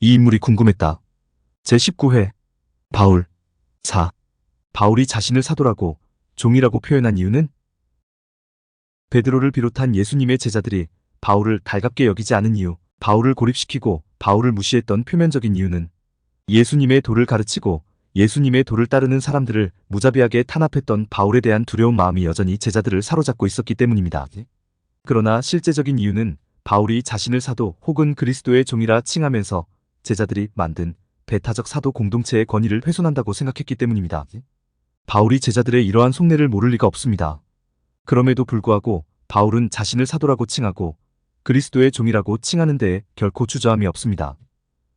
이 인물이 궁금했다. 제19회 바울 4. 바울이 자신을 사도라고 종이라고 표현한 이유는? 베드로를 비롯한 예수님의 제자들이 바울을 달갑게 여기지 않은 이유, 바울을 고립시키고 바울을 무시했던 표면적인 이유는 예수님의 도를 가르치고 예수님의 도를 따르는 사람들을 무자비하게 탄압했던 바울에 대한 두려운 마음이 여전히 제자들을 사로잡고 있었기 때문입니다. 그러나 실제적인 이유는 바울이 자신을 사도 혹은 그리스도의 종이라 칭하면서 제자들이 만든 배타적 사도 공동체의 권위를 훼손한다고 생각했기 때문입니다. 바울이 제자들의 이러한 속내를 모를 리가 없습니다. 그럼에도 불구하고 바울은 자신을 사도라고 칭하고 그리스도의 종이라고 칭하는 데에 결코 주저함이 없습니다.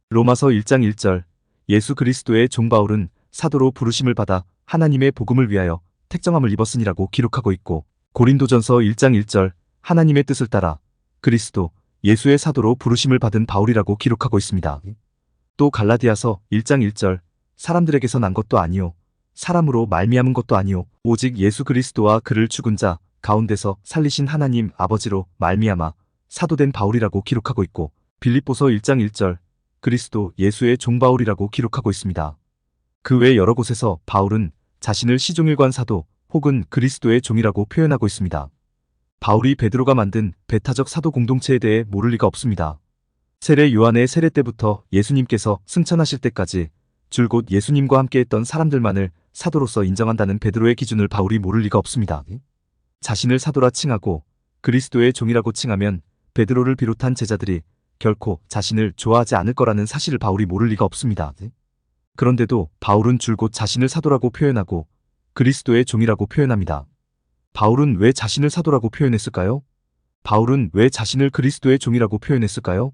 로마서 1장 1절 예수 그리스도의 종 바울은 사도로 부르심을 받아 하나님의 복음을 위하여 택정함을 입었으니라고 기록하고 있고, 고린도전서 1장 1절 하나님의 뜻을 따라 그리스도 예수의 사도로 부르심을 받은 바울이라고 기록하고 있습니다. 또 갈라디아서 1장 1절 사람들에게서 난 것도 아니요 사람으로 말미암은 것도 아니요 오직 예수 그리스도와 그를 죽은 자 가운데서 살리신 하나님 아버지로 말미암아 사도된 바울이라고 기록하고 있고, 빌립보서 1장 1절 그리스도 예수의 종 바울이라고 기록하고 있습니다. 그 외 여러 곳에서 바울은 자신을 시종일관 사도 혹은 그리스도의 종이라고 표현하고 있습니다. 바울이 베드로가 만든 배타적 사도 공동체에 대해 모를 리가 없습니다. 세례 요한의 세례 때부터 예수님께서 승천하실 때까지 줄곧 예수님과 함께했던 사람들만을 사도로서 인정한다는 베드로의 기준을 바울이 모를 리가 없습니다. 자신을 사도라 칭하고 그리스도의 종이라고 칭하면 베드로를 비롯한 제자들이 결코 자신을 좋아하지 않을 거라는 사실을 바울이 모를 리가 없습니다. 그런데도 바울은 줄곧 자신을 사도라고 표현하고 그리스도의 종이라고 표현합니다. 바울은 왜 자신을 사도라고 표현했을까요? 바울은 왜 자신을 그리스도의 종이라고 표현했을까요?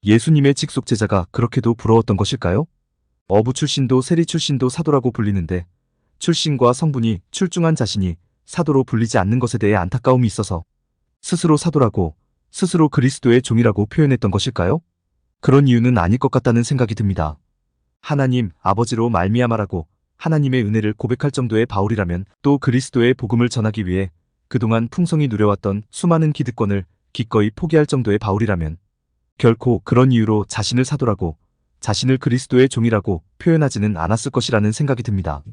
예수님의 직속 제자가 그렇게도 부러웠던 것일까요? 어부 출신도 세리 출신도 사도라고 불리는데 출신과 성분이 출중한 자신이 사도로 불리지 않는 것에 대해 안타까움이 있어서 스스로 사도라고, 스스로 그리스도의 종이라고 표현했던 것일까요? 그런 이유는 아닐 것 같다는 생각이 듭니다. 하나님 아버지로 말미암아라고 하나님의 은혜를 고백할 정도의 바울이라면, 또 그리스도의 복음을 전하기 위해 그동안 풍성히 누려왔던 수많은 기득권을 기꺼이 포기할 정도의 바울이라면 결코 그런 이유로 자신을 사도라고, 자신을 그리스도의 종이라고 표현하지는 않았을 것이라는 생각이 듭니다.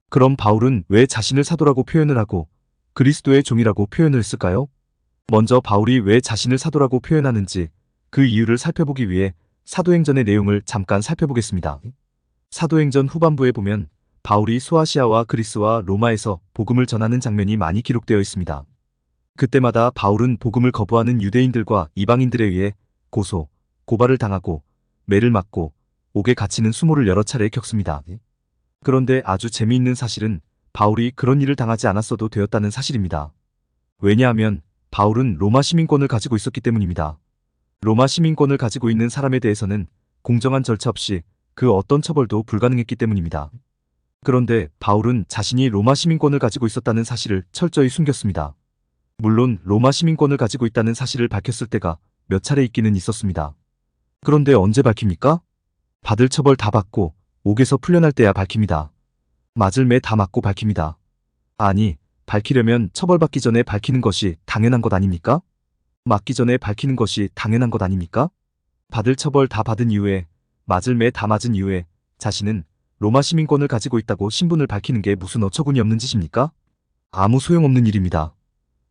그럼 바울은 왜 자신을 사도라고 표현을 하고 그리스도의 종이라고 표현을 했을까요? 먼저 바울이 왜 자신을 사도라고 표현하는지 그 이유를 살펴보기 위해 사도행전의 내용을 잠깐 살펴보겠습니다. 사도행전 후반부에 보면 바울이 소아시아와 그리스와 로마에서 복음을 전하는 장면이 많이 기록되어 있습니다. 그때마다 바울은 복음을 거부하는 유대인들과 이방인들에 의해 고소, 고발을 당하고 매를 맞고 옥에 갇히는 수모를 여러 차례 겪습니다. 그런데 아주 재미있는 사실은 바울이 그런 일을 당하지 않았어도 되었다는 사실입니다. 왜냐하면 바울은 로마 시민권을 가지고 있었기 때문입니다. 로마 시민권을 가지고 있는 사람에 대해서는 공정한 절차 없이 그 어떤 처벌도 불가능했기 때문입니다. 그런데 바울은 자신이 로마 시민권을 가지고 있었다는 사실을 철저히 숨겼습니다. 물론 로마 시민권을 가지고 있다는 사실을 밝혔을 때가 몇 차례 있기는 있었습니다. 그런데 언제 밝힙니까? 받을 처벌 다 받고 옥에서 풀려날 때야 밝힙니다. 맞을 매 다 맞고 밝힙니다. 아니, 밝히려면 처벌받기 전에 밝히는 것이 당연한 것 아닙니까? 맞기 전에 밝히는 것이 당연한 것 아닙니까? 받을 처벌 다 받은 이후에, 맞을 매 다 맞은 이후에 자신은 로마 시민권을 가지고 있다고 신분을 밝히는 게 무슨 어처구니 없는 짓입니까? 아무 소용없는 일입니다.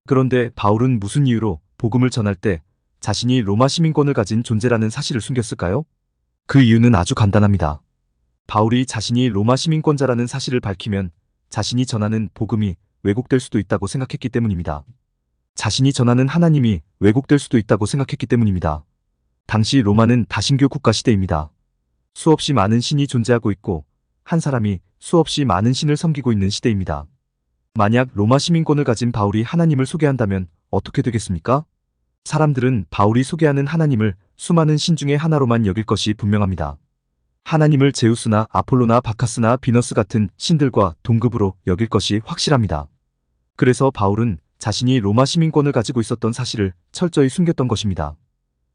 그런데 바울은 무슨 이유로 복음을 전할 때 자신이 로마 시민권을 가진 존재라는 사실을 숨겼을까요? 그 이유는 아주 간단합니다. 바울이 자신이 로마 시민권자라는 사실을 밝히면 자신이 전하는 복음이 왜곡될 수도 있다고 생각했기 때문입니다. 자신이 전하는 하나님이 왜곡될 수도 있다고 생각했기 때문입니다. 당시 로마는 다신교 국가 시대입니다. 수없이 많은 신이 존재하고 있고 한 사람이 수없이 많은 신을 섬기고 있는 시대입니다. 만약 로마 시민권을 가진 바울이 하나님을 소개한다면 어떻게 되겠습니까? 사람들은 바울이 소개하는 하나님을 수많은 신 중에 하나로만 여길 것이 분명합니다. 하나님을 제우스나 아폴로나 바카스나 비너스 같은 신들과 동급으로 여길 것이 확실합니다. 그래서 바울은 자신이 로마 시민권을 가지고 있었던 사실을 철저히 숨겼던 것입니다.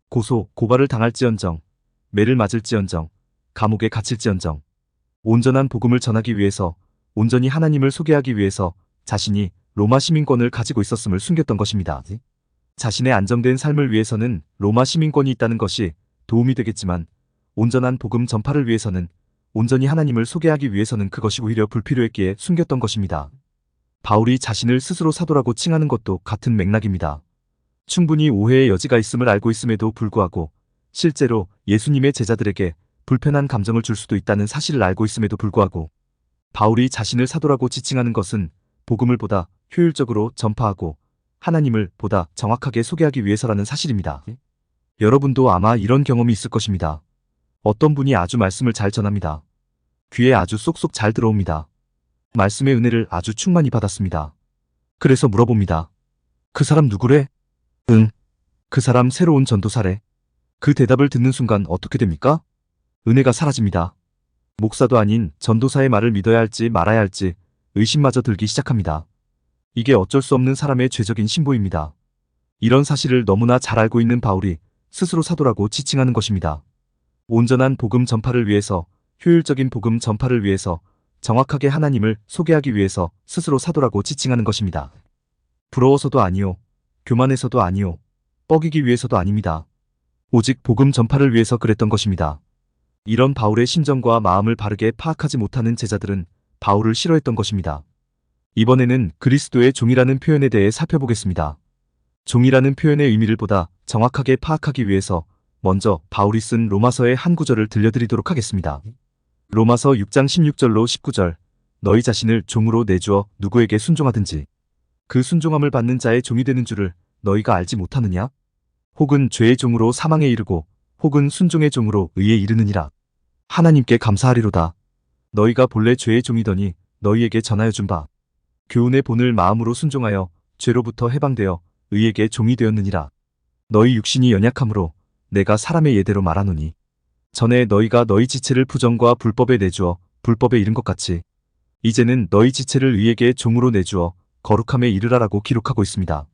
고소, 고발을 당할지언정, 매를 맞을지언정, 감옥에 갇힐지언정, 온전한 복음을 전하기 위해서, 온전히 하나님을 소개하기 위해서 자신이 로마 시민권을 가지고 있었음을 숨겼던 것입니다. 자신의 안정된 삶을 위해서는 로마 시민권이 있다는 것이 도움이 되겠지만 온전한 복음 전파를 위해서는, 온전히 하나님을 소개하기 위해서는 그것이 오히려 불필요했기에 숨겼던 것입니다. 바울이 자신을 스스로 사도라고 칭하는 것도 같은 맥락입니다. 충분히 오해의 여지가 있음을 알고 있음에도 불구하고 실제로 예수님의 제자들에게 불편한 감정을 줄 수도 있다는 사실을 알고 있음에도 불구하고 바울이 자신을 사도라고 지칭하는 것은 복음을 보다 효율적으로 전파하고 하나님을 보다 정확하게 소개하기 위해서라는 사실입니다. 여러분도 아마 이런 경험이 있을 것입니다. 어떤 분이 아주 말씀을 잘 전합니다. 귀에 아주 쏙쏙 잘 들어옵니다. 말씀의 은혜를 아주 충만히 받았습니다. 그래서 물어봅니다. 그 사람 누구래? 응. 그 사람 새로운 전도사래. 그 대답을 듣는 순간 어떻게 됩니까? 은혜가 사라집니다. 목사도 아닌 전도사의 말을 믿어야 할지 말아야 할지 의심마저 들기 시작합니다. 이게 어쩔 수 없는 사람의 죄적인 신보입니다. 이런 사실을 너무나 잘 알고 있는 바울이 스스로 사도라고 지칭하는 것입니다. 온전한 복음 전파를 위해서, 효율적인 복음 전파를 위해서, 정확하게 하나님을 소개하기 위해서 스스로 사도라고 지칭하는 것입니다. 부러워서도 아니요, 교만해서도 아니요, 뻐기기 위해서도 아닙니다. 오직 복음 전파를 위해서 그랬던 것입니다. 이런 바울의 심정과 마음을 바르게 파악하지 못하는 제자들은 바울을 싫어했던 것입니다. 이번에는 그리스도의 종이라는 표현에 대해 살펴보겠습니다. 종이라는 표현의 의미를 보다 정확하게 파악하기 위해서 먼저 바울이 쓴 로마서의 한 구절을 들려드리도록 하겠습니다. 로마서 6장 16절로 19절. 너희 자신을 종으로 내주어 누구에게 순종하든지 그 순종함을 받는 자의 종이 되는 줄을 너희가 알지 못하느냐? 혹은 죄의 종으로 사망에 이르고 혹은 순종의 종으로 의에 이르느니라. 하나님께 감사하리로다. 너희가 본래 죄의 종이더니 너희에게 전하여 준 바 교훈의 본을 마음으로 순종하여 죄로부터 해방되어 의에게 종이 되었느니라. 너희 육신이 연약함으로 내가 사람의 예대로 말하노니 전에 너희가 너희 지체를 부정과 불법에 내주어 불법에 이른 것 같이 이제는 너희 지체를 의에게 종으로 내주어 거룩함에 이르라라고 기록하고 있습니다.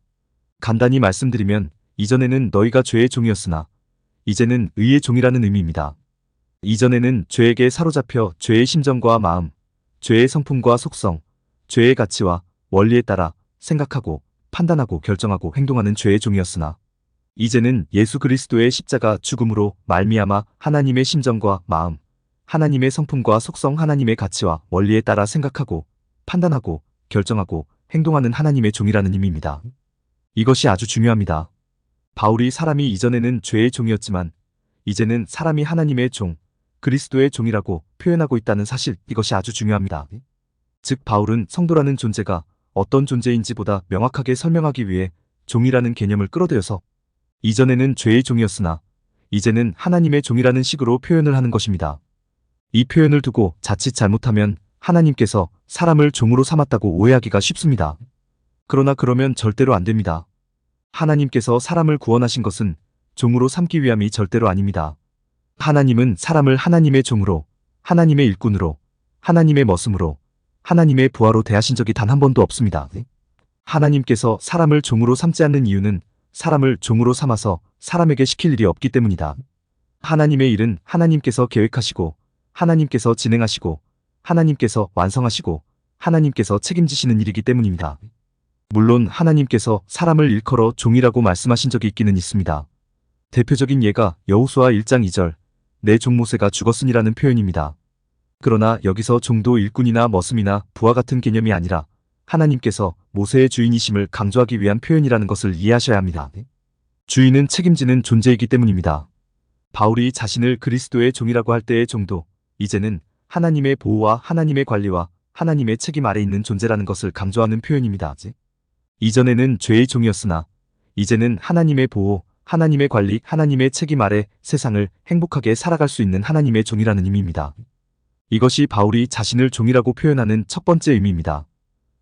간단히 말씀드리면 이전에는 너희가 죄의 종이었으나 이제는 의의 종이라는 의미입니다. 이전에는 죄에게 사로잡혀 죄의 심정과 마음, 죄의 성품과 속성, 죄의 가치와 원리에 따라 생각하고 판단하고 결정하고 행동하는 죄의 종이었으나 이제는 예수 그리스도의 십자가 죽음으로 말미암아 하나님의 심정과 마음, 하나님의 성품과 속성, 하나님의 가치와 원리에 따라 생각하고 판단하고 결정하고 행동하는 하나님의 종이라는 의미입니다. 이것이 아주 중요합니다. 바울이 사람이 이전에는 죄의 종이었지만 이제는 사람이 하나님의 종, 그리스도의 종이라고 표현하고 있다는 사실, 이것이 아주 중요합니다. 즉 바울은 성도라는 존재가 어떤 존재인지보다 명확하게 설명하기 위해 종이라는 개념을 끌어들여서 이전에는 죄의 종이었으나 이제는 하나님의 종이라는 식으로 표현을 하는 것입니다. 이 표현을 두고 자칫 잘못하면 하나님께서 사람을 종으로 삼았다고 오해하기가 쉽습니다. 그러나 그러면 절대로 안 됩니다. 하나님께서 사람을 구원하신 것은 종으로 삼기 위함이 절대로 아닙니다. 하나님은 사람을 하나님의 종으로, 하나님의 일꾼으로, 하나님의 머슴으로, 하나님의 부하로 대하신 적이 단 한 번도 없습니다. 하나님께서 사람을 종으로 삼지 않는 이유는 사람을 종으로 삼아서 사람에게 시킬 일이 없기 때문이다. 하나님의 일은 하나님께서 계획하시고 하나님께서 진행하시고 하나님께서 완성하시고 하나님께서 책임지시는 일이기 때문입니다. 물론 하나님께서 사람을 일컬어 종이라고 말씀하신 적이 있기는 있습니다. 대표적인 예가 여호수아 1장 2절 내 종 모세가 죽었으니라는 표현입니다. 그러나 여기서 종도 일꾼이나 머슴이나 부하 같은 개념이 아니라 하나님께서 모세의 주인이심을 강조하기 위한 표현이라는 것을 이해하셔야 합니다. 주인은 책임지는 존재이기 때문입니다. 바울이 자신을 그리스도의 종이라고 할 때의 종도 이제는 하나님의 보호와 하나님의 관리와 하나님의 책임 아래 있는 존재라는 것을 강조하는 표현입니다. 이전에는 죄의 종이었으나 이제는 하나님의 보호, 하나님의 관리, 하나님의 책임 아래 세상을 행복하게 살아갈 수 있는 하나님의 종이라는 의미입니다. 이것이 바울이 자신을 종이라고 표현하는 첫 번째 의미입니다.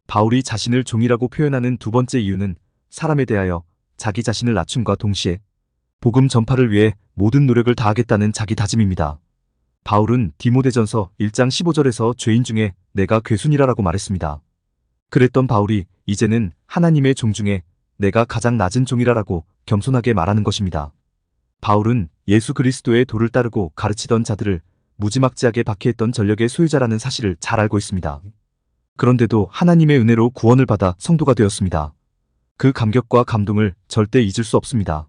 바울이 자신을 종이라고 표현하는 두 번째 이유는 사람에 대하여 자기 자신을 낮춤과 동시에 복음 전파를 위해 모든 노력을 다하겠다는 자기 다짐입니다. 바울은 디모데전서 1장 15절에서 죄인 중에 내가 괴순이라라고 말했습니다. 그랬던 바울이 이제는 하나님의 종 중에 내가 가장 낮은 종이라라고 겸손하게 말하는 것입니다. 바울은 예수 그리스도의 도를 따르고 가르치던 자들을 무지막지하게 박해했던 전력의 소유자라는 사실을 잘 알고 있습니다. 그런데도 하나님의 은혜로 구원을 받아 성도가 되었습니다. 그 감격과 감동을 절대 잊을 수 없습니다.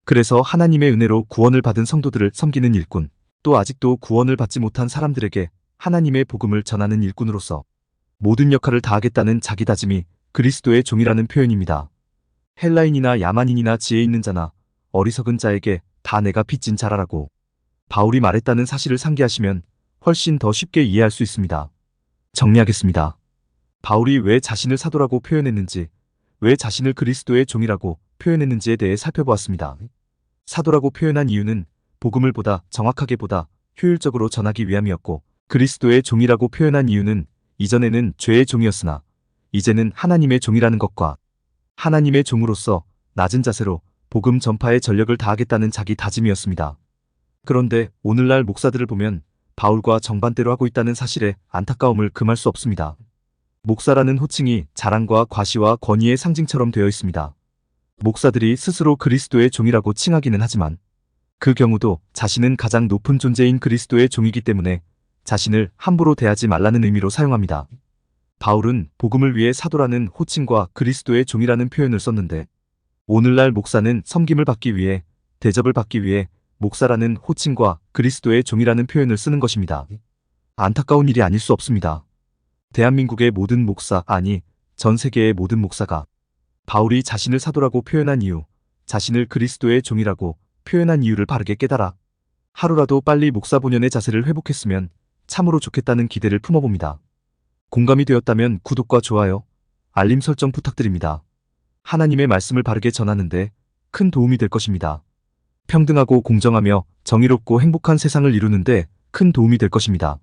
그래서 하나님의 은혜로 구원을 받은 성도들을 섬기는 일꾼, 또 아직도 구원을 받지 못한 사람들에게 하나님의 복음을 전하는 일꾼으로서 모든 역할을 다하겠다는 자기 다짐이 그리스도의 종이라는 표현입니다. 헬라인이나 야만인이나 지혜 있는 자나 어리석은 자에게 다 내가 빚진 자라라고 바울이 말했다는 사실을 상기하시면 훨씬 더 쉽게 이해할 수 있습니다. 정리하겠습니다. 바울이 왜 자신을 사도라고 표현했는지, 왜 자신을 그리스도의 종이라고 표현했는지에 대해 살펴보았습니다. 사도라고 표현한 이유는 복음을 보다 정확하게 보다 효율적으로 전하기 위함이었고, 그리스도의 종이라고 표현한 이유는 이전에는 죄의 종이었으나 이제는 하나님의 종이라는 것과 하나님의 종으로서 낮은 자세로 복음 전파에 전력을 다하겠다는 자기 다짐이었습니다. 그런데 오늘날 목사들을 보면 바울과 정반대로 하고 있다는 사실에 안타까움을 금할 수 없습니다. 목사라는 호칭이 자랑과 과시와 권위의 상징처럼 되어 있습니다. 목사들이 스스로 그리스도의 종이라고 칭하기는 하지만 그 경우도 자신은 가장 높은 존재인 그리스도의 종이기 때문에 자신을 함부로 대하지 말라는 의미로 사용합니다. 바울은 복음을 위해 사도라는 호칭과 그리스도의 종이라는 표현을 썼는데 오늘날 목사는 섬김을 받기 위해, 대접을 받기 위해 목사라는 호칭과 그리스도의 종이라는 표현을 쓰는 것입니다. 안타까운 일이 아닐 수 없습니다. 대한민국의 모든 목사, 아니 전 세계의 모든 목사가 바울이 자신을 사도라고 표현한 이유, 자신을 그리스도의 종이라고 표현한 이유를 바르게 깨달아 하루라도 빨리 목사 본연의 자세를 회복했으면 참으로 좋겠다는 기대를 품어봅니다. 공감이 되었다면 구독과 좋아요, 알림 설정 부탁드립니다. 하나님의 말씀을 바르게 전하는데 큰 도움이 될 것입니다. 평등하고 공정하며 정의롭고 행복한 세상을 이루는데 큰 도움이 될 것입니다.